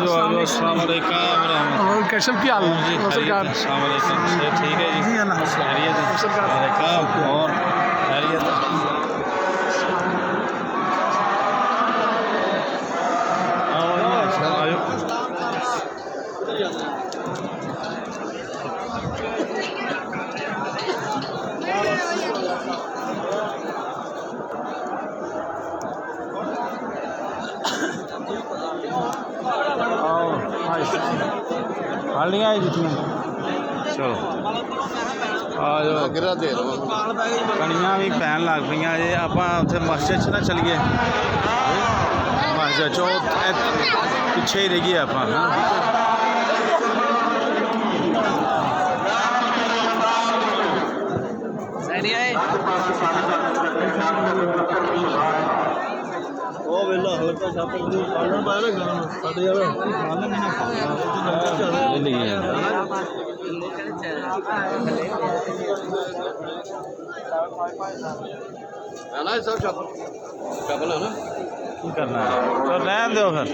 अस्सलाम वालेकुम। और कैशव की हाल जी सरकार अस्सलाम वालेकुम। सब ठीक है जी? जी खैरियत है? वालेकुम। और खैरियत है? आओ जी, अच्छा आयो। हालियाँ आई जुतियाँ चलो आ जाओ कणियाँ भी पैन लग पई जे आप उत्थे मस्जिद च ना चलीए मस्जिद चो पिछे ही रहिए आप करना है तो रहन दो फिर